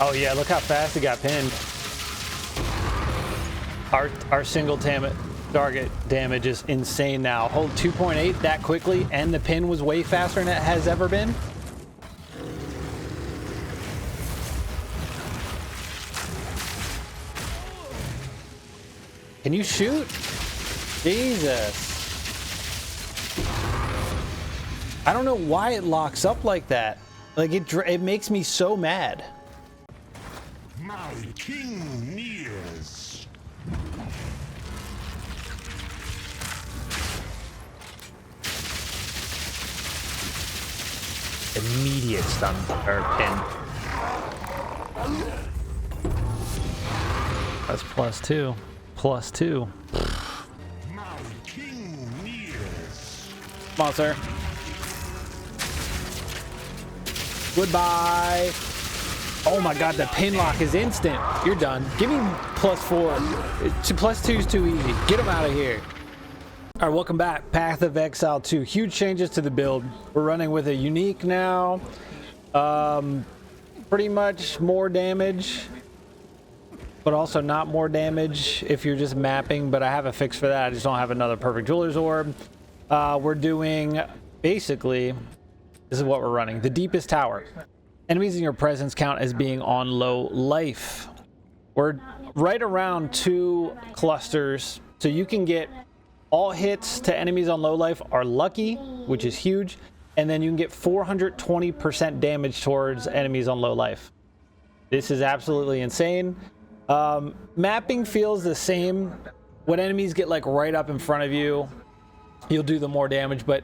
Oh yeah, look how fast it got pinned. Our single target damage is insane now. Hold 2.8 that quickly, and the pin was way faster than it has ever been. Can you shoot? Jesus. I don't know why it locks up like that. Like it makes me so mad. My king nears. Immediate stun or pin. That's +2. +2. My king nears. Come on, sir. Goodbye. Oh my god, the pin lock is instant. You're done. Give me +4. +2 is too easy. Get him out of here. All right, welcome back. Path of Exile 2. Huge changes to the build. We're running with a unique now. Pretty much more damage, but also not more damage if you're just mapping, but I have a fix for that. I just don't have another perfect jeweler's orb. We're doing, basically, this is what we're running. The deepest tower. Enemies in your presence count as being on low life. We're right around 2 clusters, so you can get all hits to enemies on low life are lucky, which is huge, and then you can get 420% damage towards enemies on low life. This is absolutely insane. Mapping feels the same. When enemies get like right up in front of you, you'll do the more damage, but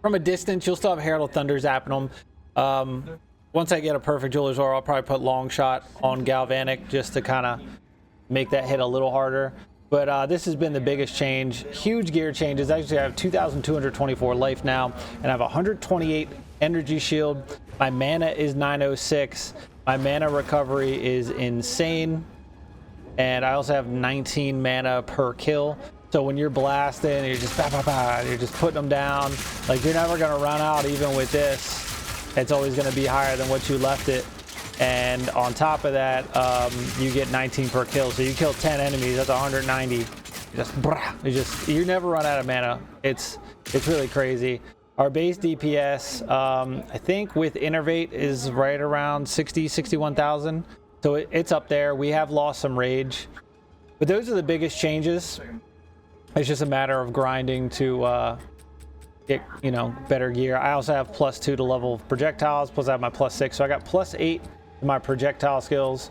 from a distance, you'll still have Herald of Thunder zapping them. Once I get a perfect jeweler's orb, I'll probably put long shot on Galvanic just to kind of make that hit a little harder. But this has been the biggest change. Huge gear changes. Actually, I have 2,224 life now, and I have 128 energy shield. My mana is 906. My mana recovery is insane. And I also have 19 mana per kill. So when you're blasting, you're just you're just putting them down. Like, you're never gonna run out even with this. It's always gonna be higher than what you left it. And on top of that, you get 19 per kill. So you kill 10 enemies, that's 190. You never run out of mana. It's really crazy. Our base DPS, I think with Innervate is right around 61,000. So it's up there. We have lost some rage, but those are the biggest changes. It's just a matter of grinding to get, you know, better gear. I also have +2 to level of projectiles, plus I have my +6, so I got +8 in my projectile skills.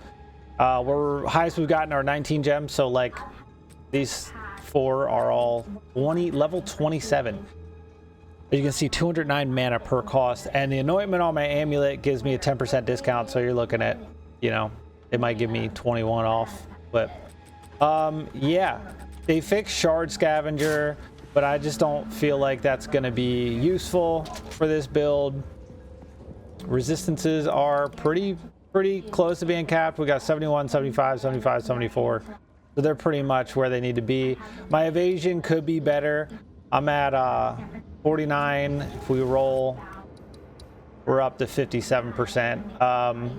We're highest we've gotten are 19 gems, so like these 4 are all level 27. As you can see, 209 mana per cost, and the anointment on my amulet gives me a 10% discount, so you're looking at, you know, it might give me 21 off. But yeah, they fixed Shard Scavenger, but I just don't feel like that's going to be useful for this build. Resistances are pretty close to being capped. We got 71, 75, 75, 74. So they're pretty much where they need to be. My evasion could be better. I'm at 49. If we roll, we're up to 57%.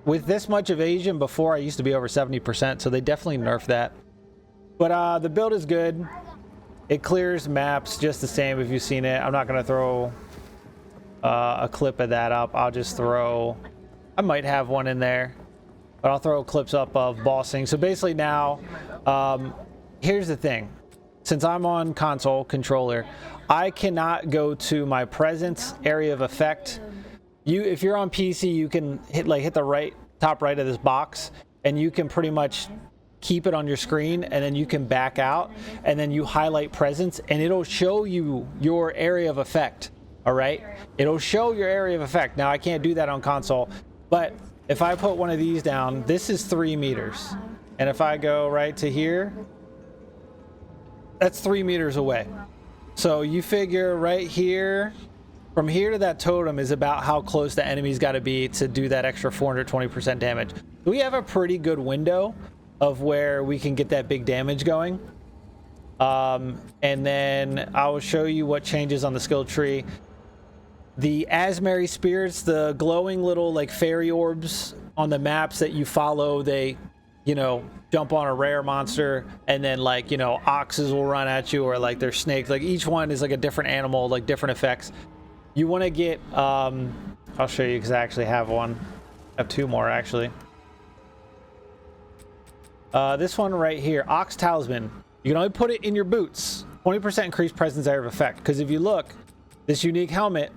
With this much evasion, before I used to be over 70%, so they definitely nerfed that. But the build is good. It clears maps just the same if you've seen it. I'm not going to throw a clip of that up. I'll just throw, I might have one in there, but I'll throw clips up of bossing. So basically now, here's the thing. Since I'm on console controller, I cannot go to my presence area of effect. If you're on PC, you can hit the top right of this box, and you can pretty much keep it on your screen, and then you can back out, and then you highlight presence, and it'll show you your area of effect. All right, it'll show your area of effect. Now I can't do that on console, but if I put one of these down, this is 3 meters, and if I go right to here, that's 3 meters away. So you figure right here, from here to that totem is about how close the enemy's got to be to do that extra 420% damage. We have a pretty good window of where we can get that big damage going. And then I will show you what changes on the skill tree. The Asmary spirits, the glowing little like fairy orbs on the maps that you follow, they, you know, jump on a rare monster, and then like, you know, oxes will run at you, or like there's snakes. Like each one is like a different animal, like different effects. You want to get, I'll show you because I actually have one. I have two more actually. This one right here, Ox Talisman. You can only put it in your boots. 20% increased presence area of effect. Because if you look, this unique helmet,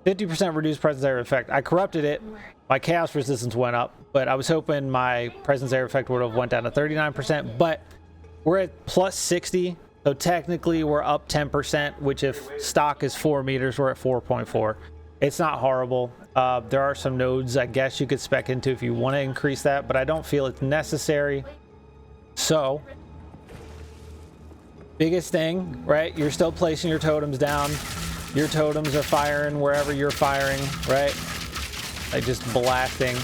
50% reduced presence area effect. I corrupted it. My chaos resistance went up, but I was hoping my presence area effect would have went down to 39%. But we're at plus 60, so technically we're up 10. Which if stock is 4 meters, we're at 4.4. It's not horrible. There are some nodes I guess you could spec into if you want to increase that, but I don't feel it's necessary. So, biggest thing, right? You're still placing your totems down. Your totems are firing wherever you're firing, right? Like just blasting.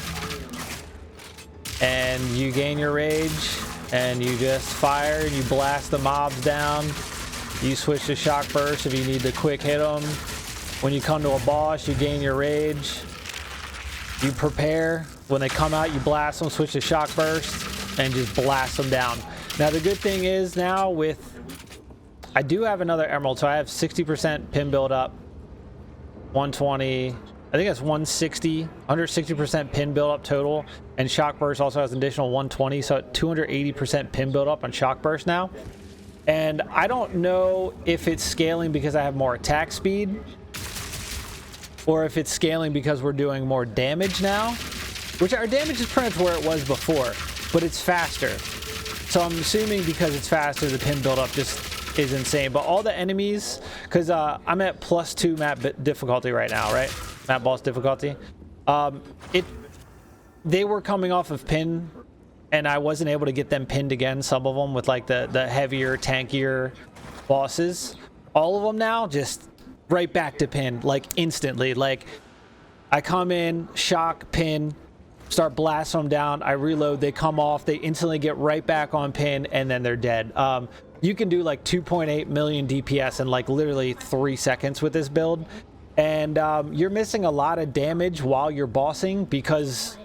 And you gain your rage, and you just fire, and you blast the mobs down. You switch to shock burst if you need to quick hit them. When you come to a boss, you gain your rage. You prepare. When they come out, you blast them, switch to shock burst, and just blast them down. Now, the good thing is now with... I do have another emerald, so I have 60% pin build up. 120... I think that's 160, 160% pin build up total. And shock burst also has an additional 120, so 280% pin build up on shock burst now. And I don't know if it's scaling because I have more attack speed, or if it's scaling because we're doing more damage now, which our damage is pretty much where it was before, but it's faster. So I'm assuming because it's faster, the pin build up just is insane. But all the enemies, because I'm at +2 map difficulty right now, right? Map boss difficulty. They were coming off of pin, and I wasn't able to get them pinned again, some of them with like the heavier, tankier bosses. All of them now just right back to pin, like instantly. Like I come in, shock, pin, start blasting them down, I reload, they come off, they instantly get right back on pin, and then they're dead. You can do like 2.8 million DPS in like literally 3 seconds with this build, and you're missing a lot of damage while you're bossing because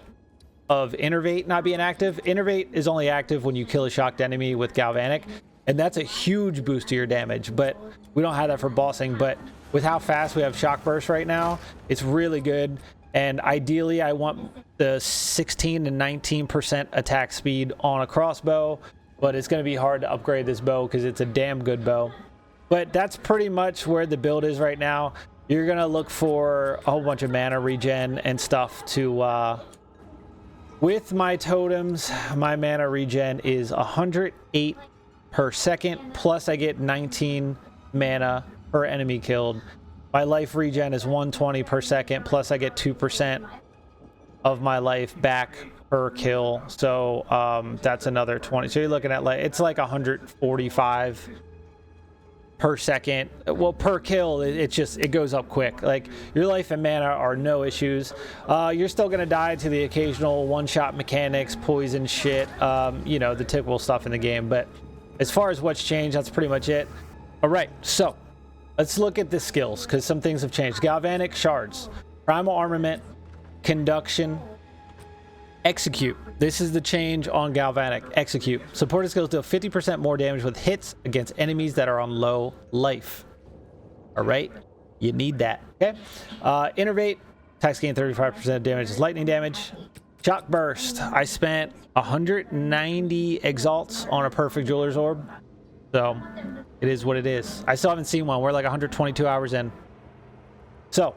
of Innervate not being active. Innervate is only active when you kill a shocked enemy with Galvanic, and that's a huge boost to your damage, but we don't have that for bossing. But with how fast we have shock burst right now, it's really good. And ideally I want the 16 to 19% attack speed on a crossbow, but it's going to be hard to upgrade this bow because it's a damn good bow. But that's pretty much where the build is right now. You're going to look for a whole bunch of mana regen and stuff to with my totems. My mana regen is 108 per second, plus I get 19 mana per enemy killed. My life regen is 120 per second, plus I get 2% of my life back per kill. So that's another 20. So you're looking at like, it's like 145 per second. Well, per kill, it goes up quick. Like your life and mana are no issues. You're still gonna die to the occasional one-shot mechanics, poison shit, you know, the typical stuff in the game. But as far as what's changed, that's pretty much it. All right, so let's look at the skills because some things have changed. Galvanic shards, primal armament, conduction, execute. This is the change on Galvanic. Execute. Supported skills deal 50% more damage with hits against enemies that are on low life. All right, you need that. Okay. Innervate, attacks gain 35% damage is lightning damage. Shock burst. I spent 190 exalts on a perfect jeweler's orb, so it is what it is. I still haven't seen one. We're like 122 hours in. So,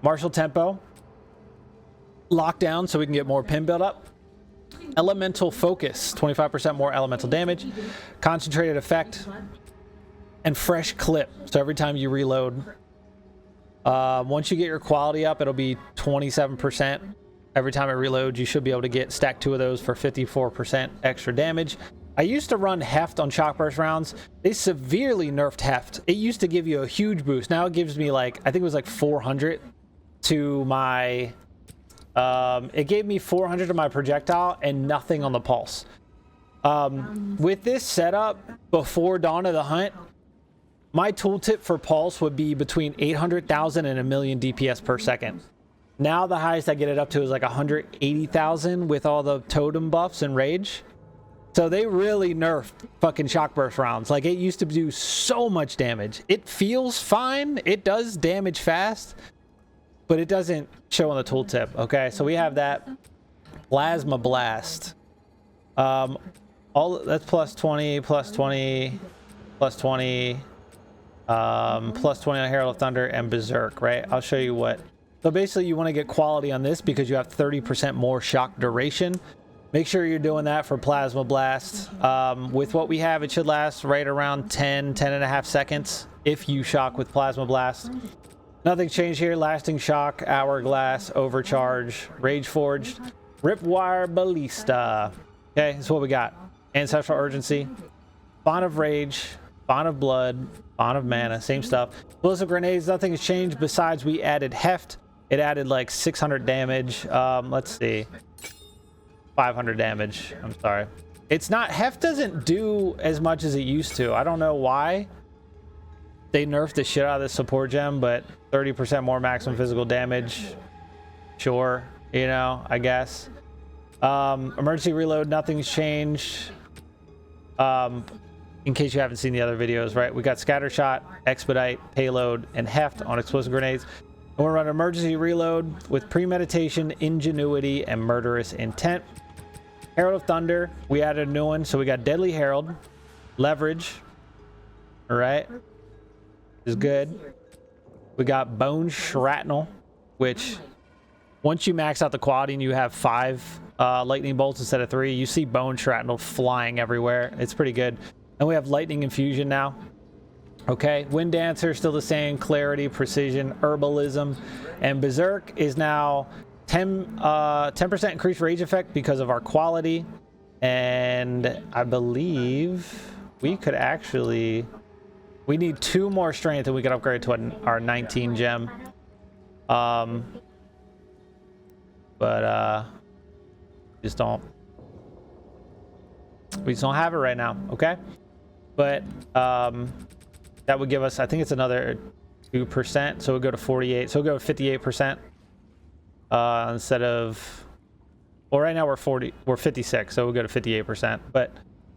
martial tempo, lockdown so we can get more pin build up. Elemental focus, 25% more elemental damage. Concentrated effect, and fresh clip. So every time you reload, once you get your quality up, it'll be 27%. Every time I reload, you should be able to stack 2 of those for 54% extra damage. I used to run heft on shock burst rounds. They severely nerfed heft. It used to give you a huge boost. Now it gives me like, I think it was like 400 to my, it gave me 400 to my projectile and nothing on the pulse. With this setup before Dawn of the Hunt, my tooltip for pulse would be between 800,000 and a million DPS per second. Now the highest I get it up to is like 180,000 with all the totem buffs and rage. So they really nerfed fucking shock burst rounds. Like, it used to do so much damage. It feels fine. It does damage fast, but it doesn't show on the tooltip. Okay, so we have that. Plasma Blast. All that's plus 20, plus 20, plus 20, plus 20 on Herald of Thunder and Berserk, right? I'll show you what. So basically you want to get quality on this because you have 30% more shock duration. Make sure you're doing that for Plasma Blast. With what we have, it should last right around 10.5 seconds if you shock with Plasma Blast. Nothing's changed here. Lasting Shock, Hourglass, Overcharge, Rage Forged, Ripwire, Ballista. Okay, that's what we got. Ancestral Urgency, Bond of Rage, Bond of Blood, Bond of Mana, same stuff. Explosive Grenades, nothing has changed besides we added Heft. It added like 600 damage. Let's see. 500 damage. I'm sorry. It's not, Heft doesn't do as much as it used to. I don't know why they nerfed the shit out of this support gem, but 30% more maximum physical damage. Sure, you know, I guess. Emergency reload, nothing's changed. In case you haven't seen the other videos, right? We got Scatter Shot, Expedite, Payload, and Heft on explosive grenades. And we're running emergency reload with premeditation, ingenuity, and murderous intent. Herald of Thunder, we added a new one. So we got Deadly Herald, Leverage, all right, is good. We got Bone Shrapnel, which once you max out the quality and you have 5 lightning bolts instead of 3, you see Bone Shrapnel flying everywhere. It's pretty good. And we have Lightning Infusion now. Okay, Wind Dancer still the same. Clarity, Precision, Herbalism, and Berserk is now 10% increased rage effect because of our quality. And I believe we could actually, we need 2 more strength and we can upgrade to our 19 gem. But we just don't have it right now. Okay, but that would give us, I think it's another 2%, so we'll go to 48, so we'll go to 58% instead of, well, right now we're 56, so we'll go to 58%, but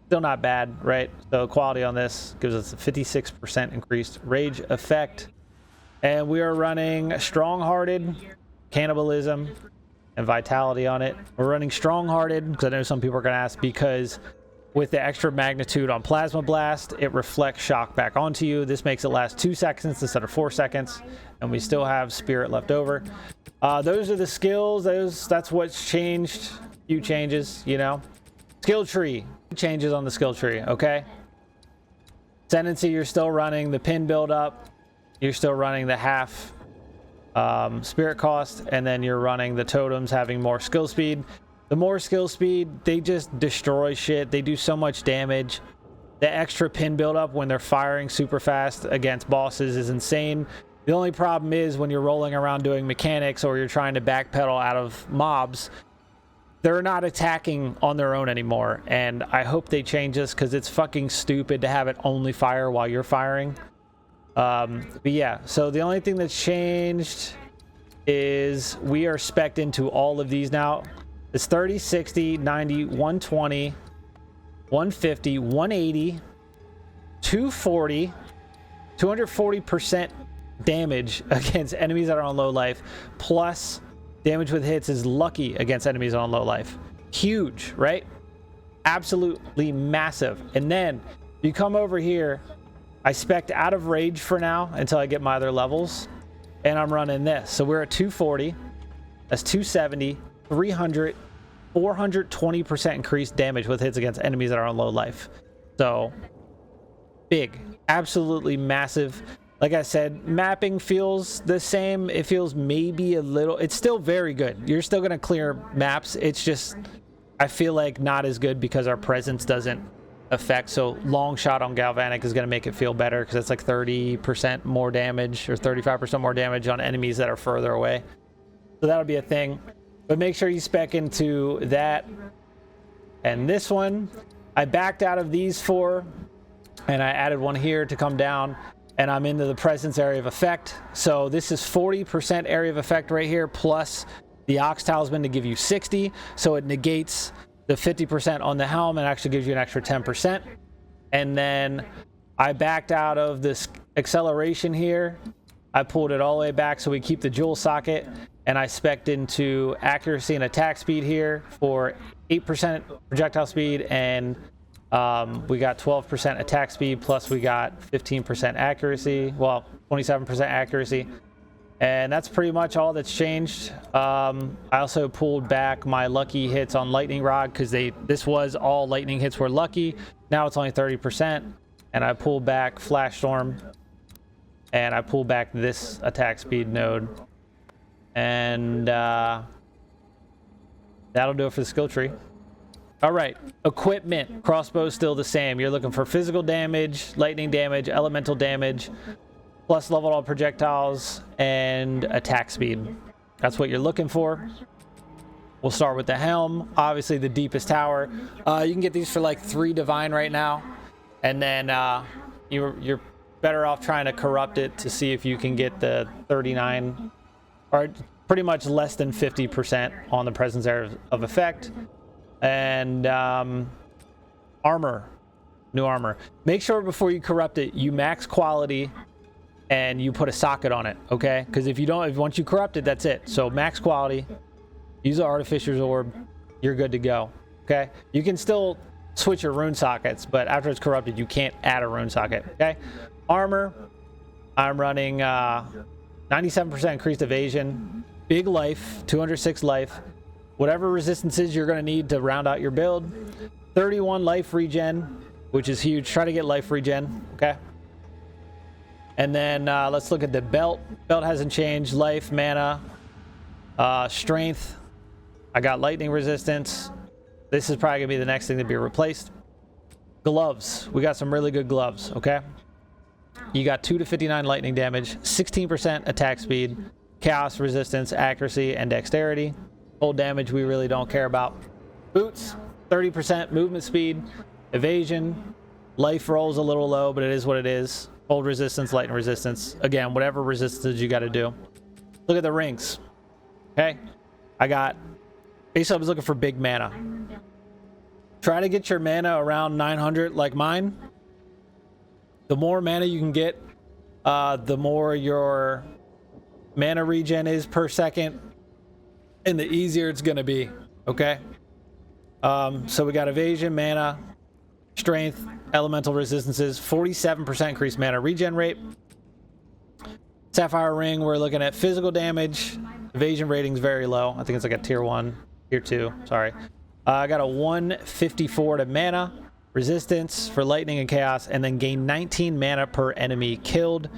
still not bad, right? So quality on this gives us a 56% increased rage effect, and we are running Strong-Hearted, Cannibalism, and Vitality on it. We're running Strong-Hearted because I know some people are going to ask, because with the extra magnitude on Plasma Blast, it reflects shock back onto you. This makes it last 2 seconds instead of 4 seconds, and we still have Spirit left over. Those are the skills. That's what's changed. Few changes, you know. Skill tree changes on the skill tree. Okay. Ascendancy, you're still running the pin build up. You're still running the half spirit cost, and then you're running the totems having more skill speed. The more skill speed, they just destroy shit. They do so much damage. The extra pin buildup when they're firing super fast against bosses is insane. The only problem is when you're rolling around doing mechanics or you're trying to backpedal out of mobs, they're not attacking on their own anymore. And I hope they change this because it's fucking stupid to have it only fire while you're firing. But yeah, so the only thing that's changed is we are spec'd into all of these now. It's 30, 60, 90, 120, 150, 180, 240, 240% damage against enemies that are on low life, plus damage with hits is lucky against enemies on low life. Huge, right? Absolutely massive. And then you come over here, I spec'd out of rage for now until I get my other levels, and I'm running this. So we're at 240, that's 270, 300, 420% increased damage with hits against enemies that are on low life. So big, absolutely massive. Like I said, mapping feels the same. It feels maybe a little, it's still very good. You're still going to clear maps. It's just, I feel like not as good because our presence doesn't affect. So long shot on Galvanic is going to make it feel better because it's like 30% more damage or 35% more damage on enemies that are further away. So that'll be a thing. But make sure you spec into that. And this one, I backed out of these 4 and I added one here to come down. and I'm into the presence area of effect. So this is 40% area of effect right here, plus the Ox Talisman to give you 60. So it negates the 50% on the helm and actually gives you an extra 10%. And then I backed out of this acceleration here. I pulled it all the way back so we keep the jewel socket, and I spec'd into accuracy and attack speed here for 8% projectile speed, and we got 12% attack speed, plus we got 15% accuracy, well, 27% accuracy. And that's pretty much all that's changed. I also pulled back my lucky hits on lightning rod because this was all lightning hits were lucky. Now it's only 30%. And I pulled back flash storm, and I pulled back this attack speed node, and that'll do it for the skill tree. All right, equipment. Crossbow still the same. You're looking for physical damage, lightning damage, elemental damage, plus leveled all projectiles and attack speed. That's what you're looking for. We'll start with the helm, obviously the deepest tower. You can get these for like 3 divine right now, and then you're better off trying to corrupt it to see if you can get the 39 or pretty much less than 50% on the presence area of effect. And armor, new armor. Make sure before you corrupt it, you max quality and you put a socket on it, okay? Because if you don't, once you corrupt it, that's it. So max quality, use the Artificer's Orb, you're good to go, okay? You can still switch your rune sockets, but after it's corrupted, you can't add a rune socket, okay? Armor, I'm running 97% increased evasion, big life, 206 life, whatever resistances you're going to need to round out your build, 31 life regen, which is huge. Try to get life regen, okay? And then let's look at the belt. Belt hasn't changed. Life, mana, strength. I got lightning resistance. This is probably going to be the next thing to be replaced. Gloves. We got some really good gloves, okay? You got 2 to 59 lightning damage, 16% attack speed, chaos resistance, accuracy, and dexterity. Cold damage we really don't care about. Boots, 30% movement speed, evasion, life rolls a little low, but it is what it is. Cold resistance, lightning resistance. Again, whatever resistances you got to do. Look at the rings. Okay, basically I was looking for big mana. Try to get your mana around 900 like mine. The more mana you can get, the more your mana regen is per second, and the easier it's going to be, okay? So we got evasion, mana, strength, elemental resistances, 47% increased mana regen rate. Sapphire ring, we're looking at physical damage. Evasion rating's very low. I think it's like a tier 1, tier 2, sorry. I got a 154 to mana, resistance for lightning and chaos, and then gain 19 mana per enemy killed.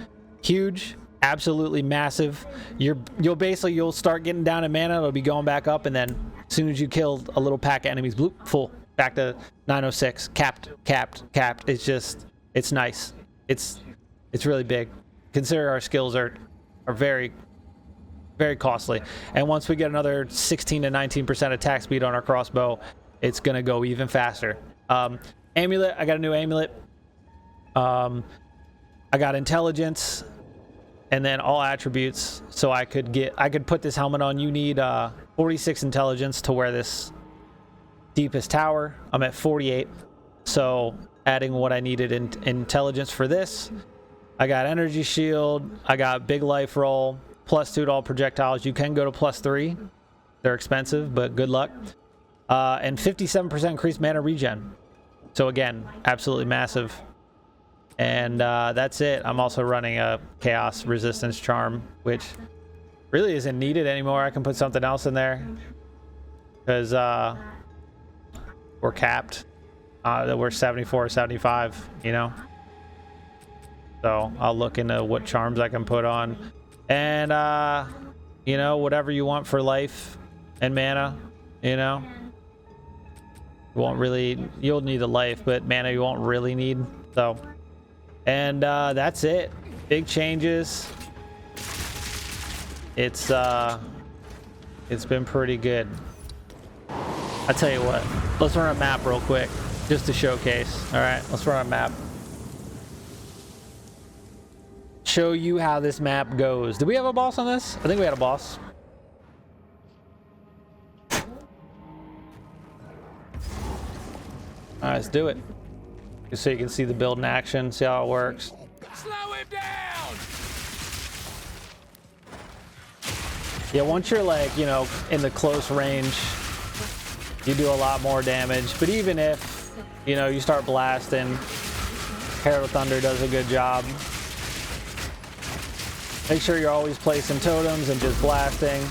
Huge, absolutely massive. You'll start getting down in mana, it'll be going back up, and then as soon as you kill a little pack of enemies, bloop, full, back to 906, capped. It's nice. It's really big. Consider our skills are very, very costly. And once we get another 16 to 19% attack speed on our crossbow, it's gonna go even faster. Amulet, I got a new amulet. I got intelligence, and then all attributes, so I could put this helmet on. You need 46 intelligence to wear this deepest tower. I'm at 48, so adding what I needed in intelligence for this. I got energy shield, I got big life roll, +2 to all projectiles. You can go to +3. They're expensive, but good luck. And 57% increased mana regen. So again, absolutely massive. And that's it. I'm also running a chaos resistance charm, which really isn't needed anymore. I can put something else in there because we're capped. We're 74, 75, you know. So I'll look into what charms I can put on, and you know, whatever you want for life and mana, you know. You'll need the life, but mana you won't really need. So, and that's it. Big changes. It's been pretty good. I tell you what, let's run a map real quick just to showcase. All right, let's run a map. show you how this map goes. Did we have a boss on this? I think we had a boss. All right, let's do it. Just so you can see the build in action, see how it works. Slow him down! Yeah, once you're like, you know, in the close range, you do a lot more damage. But even if, you know, you start blasting, Herald of Thunder does a good job. Make sure you're always placing totems and just blasting.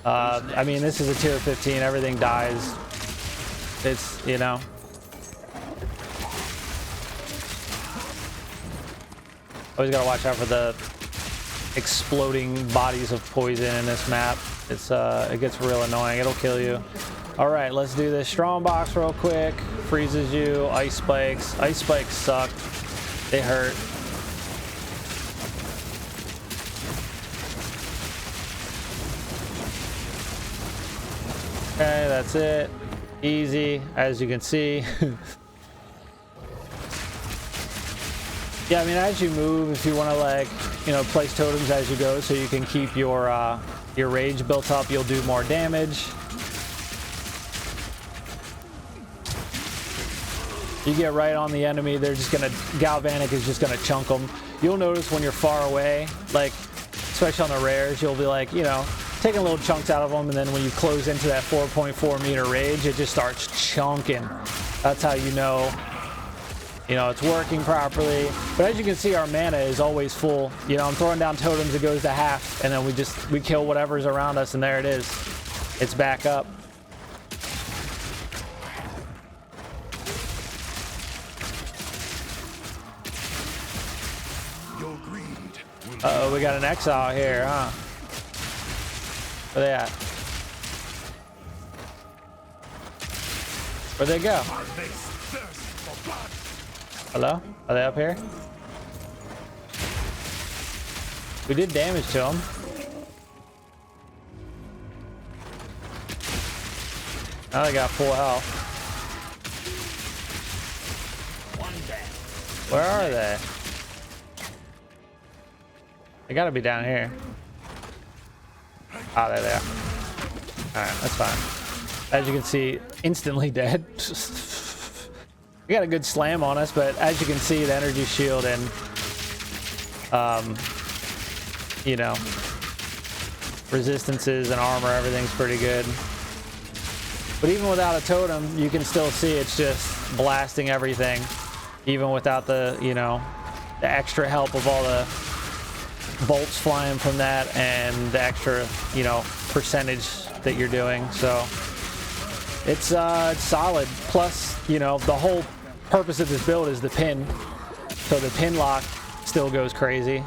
I mean, this is a tier 15, everything dies. It's, you know. Always gotta watch out for the exploding bodies of poison in this map. It's it gets real annoying. It'll kill you. All right, let's do this strong box real quick. Freezes you. Ice spikes. Ice spikes suck. They hurt. Okay, that's it. Easy, as you can see. Yeah, I mean, as you move, if you want to, like, you know, place totems as you go so you can keep your rage built up, you'll do more damage. You get right on the enemy, they're just gonna, Galvanic is just gonna chunk them. You'll notice when you're far away, like, especially on the rares, you'll be like, you know, taking little chunks out of them, and then when you close into that 4.4 meter rage, it just starts chunking. That's how you know it's working properly. But as you can see, our mana is always full. You know, I'm throwing down totems, it goes to half, and then we kill whatever's around us, and there it is. It's back up. Uh-oh, we got an Exile here, huh? Where they at? Where'd they go? Hello? Are they up here? We did damage to them. Now they got full health. Where are they? They gotta be down here. Ah, there they are. Alright, that's fine. As you can see, instantly dead. We got a good slam on us, but as you can see, the energy shield and, you know, resistances and armor, everything's pretty good. But even without a totem, you can still see it's just blasting everything. Even without the, you know, the extra help of all the bolts flying from that and the extra, you know, percentage that you're doing. So it's solid. Plus, you know, the whole purpose of this build is the pin. So the pin lock still goes crazy.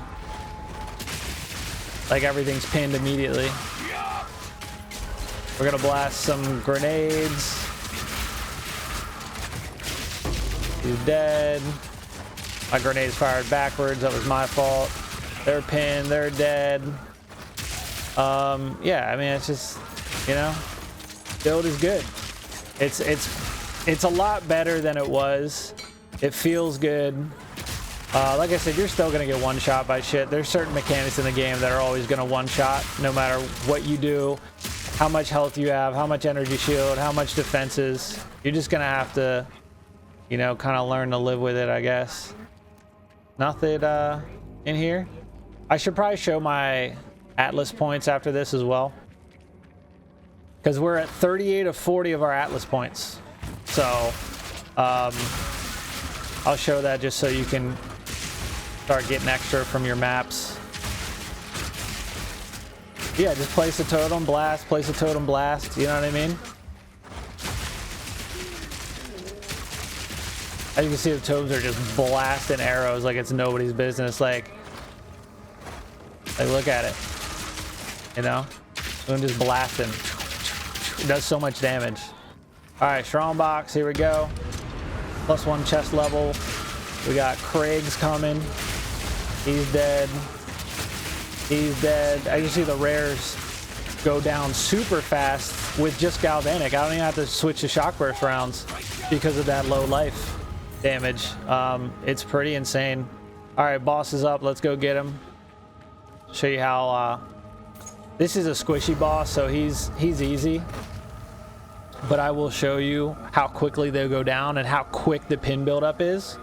Like everything's pinned immediately. We're gonna blast some grenades. He's dead. My grenades fired backwards. That was my fault. They're pinned. They're dead. Yeah, I mean, it's just, you know, build is good. It's a lot better than it was. It feels good. Like I said, you're still gonna get one shot by shit. There's certain mechanics in the game that are always gonna one shot, no matter what you do, how much health you have, how much energy shield, how much defenses. You're just gonna have to, you know, kind of learn to live with it, I guess. Nothing in here. I should probably show my Atlas points after this as well, because we're at 38 of 40 of our Atlas points. So I'll show that just so you can start getting extra from your maps. Yeah, just place a totem, blast, place a totem, blast. You know what I mean? As you can see, the totems are just blasting arrows like it's nobody's business. Like look at it. You know? I'm just blasting. It does so much damage. Alright, strong box, here we go. +1 chest level. We got Craig's coming. He's dead. He's dead. As you see, the rares go down super fast with just Galvanic. I don't even have to switch to Shock Burst rounds because of that low life damage. It's pretty insane. All right, boss is up. Let's go get him. Show you how. This is a squishy boss, so he's easy. But I will show you how quickly they go down and how quick the pin buildup is.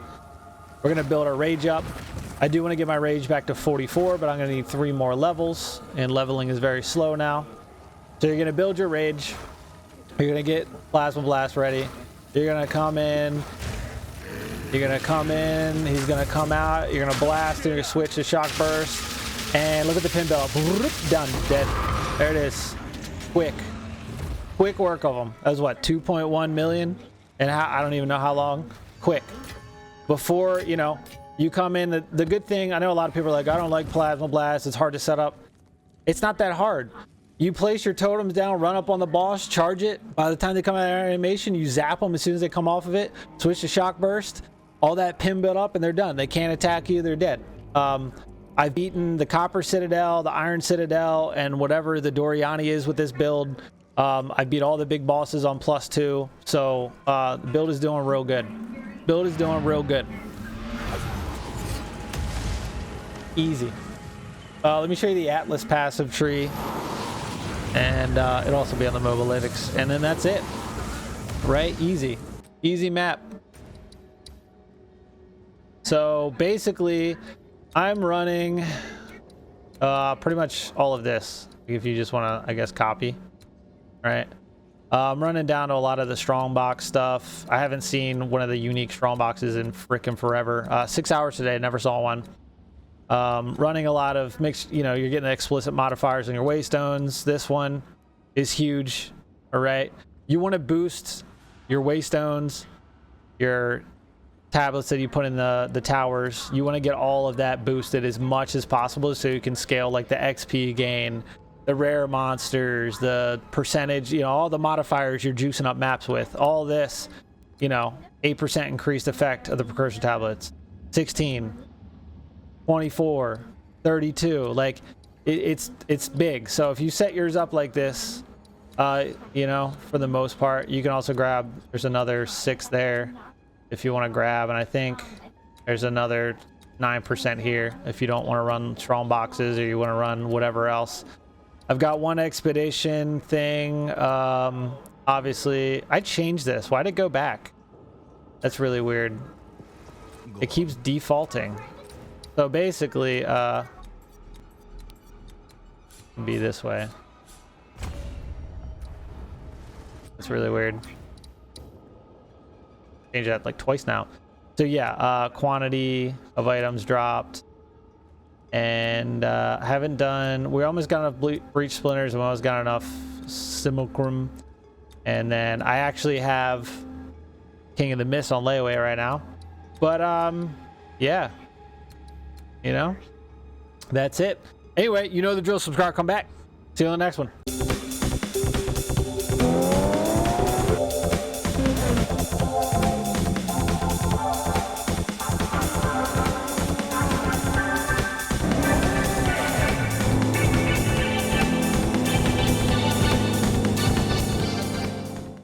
We're gonna build our rage up. I do want to get my rage back to 44, but I'm gonna need 3 more levels, and leveling is very slow now. So you're gonna build your rage. You're gonna get plasma blast ready. You're gonna come in. You're gonna come in. He's gonna come out. You're gonna blast. You're gonna switch to shock burst, and look at the pin buildup. Done. Dead. There it is. Quick work of them. That was what, 2.1 million, and I don't even know how long. Quick. Before, you know, you come in. The good thing, I know a lot of people are like, I don't like plasma blast, it's hard to set up. It's not that hard. You place your totems down, run up on the boss, charge it. By the time they come out of animation, you zap them as soon as they come off of it, switch to shock burst, all that pin build up, and they're done. They can't attack you, they're dead. I've beaten the Copper Citadel, the Iron Citadel, and whatever the Doriani is with this build. I beat all the big bosses on +2, so the build is doing real good. Build is doing real good. Easy. Let me show you the Atlas passive tree, and it'll also be on the Mobalytics, and then that's it. Right? Easy map. So basically, I'm running pretty much all of this. If you just want to, I guess, copy. Right. I'm running down to a lot of the strongbox stuff. I haven't seen one of the unique strongboxes in frickin' forever. 6 hours today, never saw one. Running a lot of mixed, you know, you're getting the explicit modifiers in your waystones. This one is huge. All right. You want to boost your waystones, your tablets that you put in the towers. You want to get all of that boosted as much as possible so you can scale like the XP gain, the rare monsters, the percentage, you know, all the modifiers you're juicing up maps with. All this, you know, 8% increased effect of the precursor tablets, 16, 24, 32. Like it's big. So if you set yours up like this, you know, for the most part, you can also grab, there's another 6 there if you want to grab, and I think there's another 9% here if you don't want to run strong boxes or you want to run whatever else. I've got one expedition thing. Obviously, I changed this. Why'd it go back? That's really weird. It keeps defaulting. So basically, be this way. It's really weird. Change that like twice now. So yeah, quantity of items dropped. And I haven't done, we almost got enough breach splinters, we almost got enough simulacrum, and then I actually have King of the Mist on layaway right now. But yeah, you know, that's it. Anyway, you know the drill. Subscribe, come back. See you on the next one.